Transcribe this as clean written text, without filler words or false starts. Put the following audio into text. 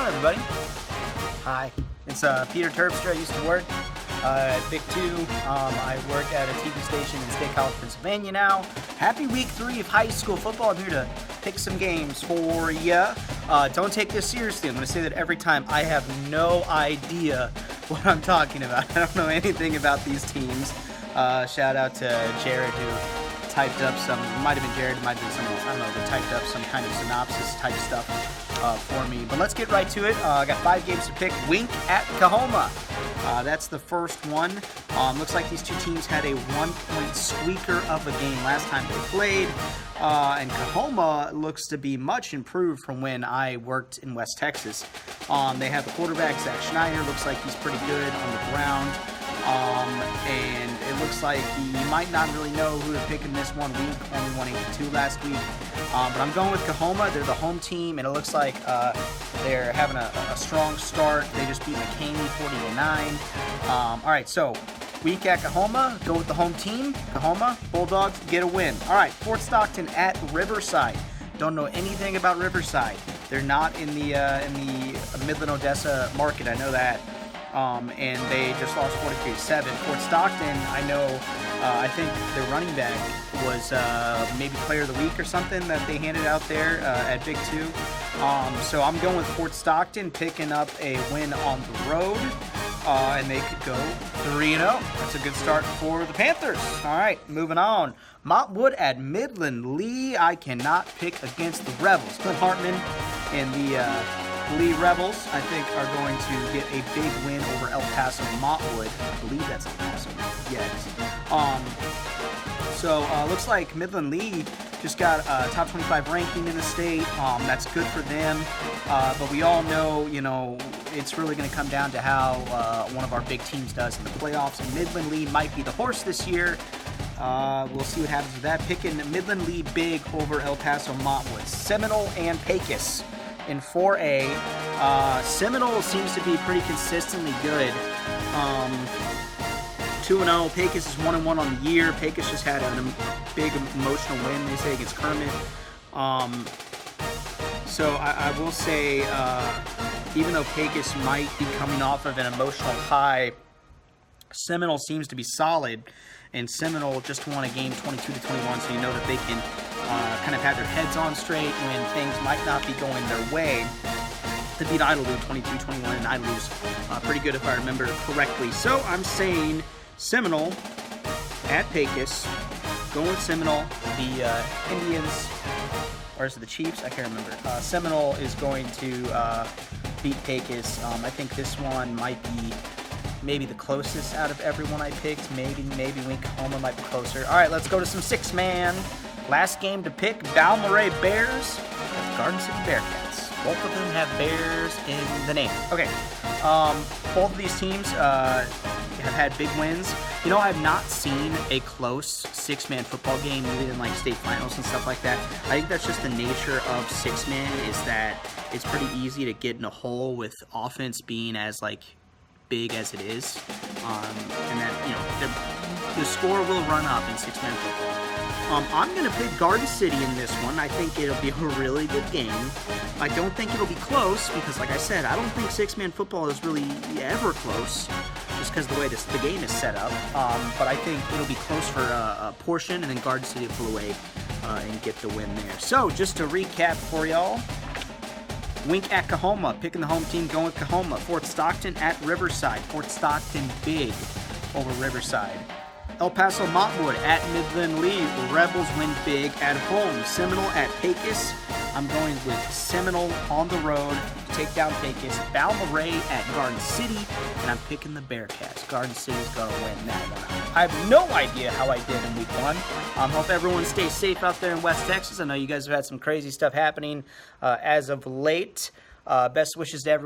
on, everybody? Hi, it's Peter Terpstra. I used to work at Big 2. I work at a TV station in State College, Pennsylvania now. Happy week 3 of high school football. I'm here to pick some games for ya. Don't take this seriously. I'm going to say that every time. I have no idea what I'm talking about. I don't know anything about these teams. Shout out to Jared, who typed up some, might have been Jared, might have been someone else, I don't know, but typed up some kind of synopsis type stuff for me. But let's get right to it. I got 5 games to pick. Wink at Coahoma. That's the first one. Looks like these two teams had a 1-point squeaker of a game last time they played. And Coahoma looks to be much improved from when I worked in West Texas. They have the quarterback, Zach Schneider. Looks like he's pretty good on the ground. And it looks like you might not really know who to pick in this 1 week. Only won 8-2 last week. But I'm going with Coahoma. They're the home team, and it looks like they're having a strong start. They just beat McCaney 40-9. All right, so week at Coahoma, go with the home team. Coahoma Bulldogs get a win. All right, Fort Stockton at Riverside. Don't know anything about Riverside. They're not in the Midland Odessa market. I know that. And they just lost 43-7. Fort Stockton, I know, I think their running back was maybe player of the week or something that they handed out there at Big 2. So I'm going with Fort Stockton, picking up a win on the road, and they could go 3-0. That's a good start for the Panthers. All right, moving on. Montwood at Midland Lee. I cannot pick against the Rebels. Clint Hartman and the Lee Rebels, I think, are going to get a big win over El Paso Montwood. I believe that's El Paso. Yes. So looks like Midland Lee just got a top 25 ranking in the state. That's good for them. But we all know, it's really going to come down to how one of our big teams does in the playoffs. And Midland Lee might be the horse this year. We'll see what happens with that. Picking Midland Lee big over El Paso Montwood. Seminole and Pecos. In 4A, Seminole seems to be pretty consistently good. 2-0. Pecos is 1-1 on the year. Pecos just had a big emotional win, they say, against Kermit. So I will say, even though Pecos might be coming off of an emotional high, Seminole seems to be solid. And Seminole just won a game 22-21, so you know that they can kind of have their heads on straight when things might not be going their way. They beat Idlewood 22-21, and Idlewood's pretty good if I remember correctly. So I'm saying Seminole at Pecos. Going with Seminole. The Indians, or is it the Chiefs? I can't remember. Seminole is going to beat Pecos. I think this one might be maybe the closest out of everyone I picked. Maybe Wink Coahoma might be closer. All right, let's go to some 6-man. Last game to pick, Balmorhea Bears at Garden City Bearcats. Both of them have Bears in the name. Okay, both of these teams have had big wins. I have not seen a close 6-man football game, even in like state finals and stuff like that. I think that's just the nature of 6-man, is that it's pretty easy to get in a hole with offense being as big as it is, and that the score will run up in 6-man football. I'm going to pick Garden City in this one. I think it'll be a really good game. I don't think it'll be close because, like I said, I don't think 6-man football is really ever close just because of the way the game is set up. But I think it'll be close for a portion, and then Garden City will pull away and get the win there. So just to recap for y'all, Wink at Coahoma, picking the home team, going with Coahoma. Fort Stockton at Riverside. Fort Stockton big over Riverside. El Paso Montwood at Midland Lee. Rebels win big at home. Seminole at Pecos. I'm going with Seminole on the road to take down Pecos. Balmorhea at Garden City, and I'm picking the Bearcats. Garden City's going to win that one. I have no idea how I did in week 1. Hope everyone stays safe out there in West Texas. I know you guys have had some crazy stuff happening as of late. Best wishes to everyone.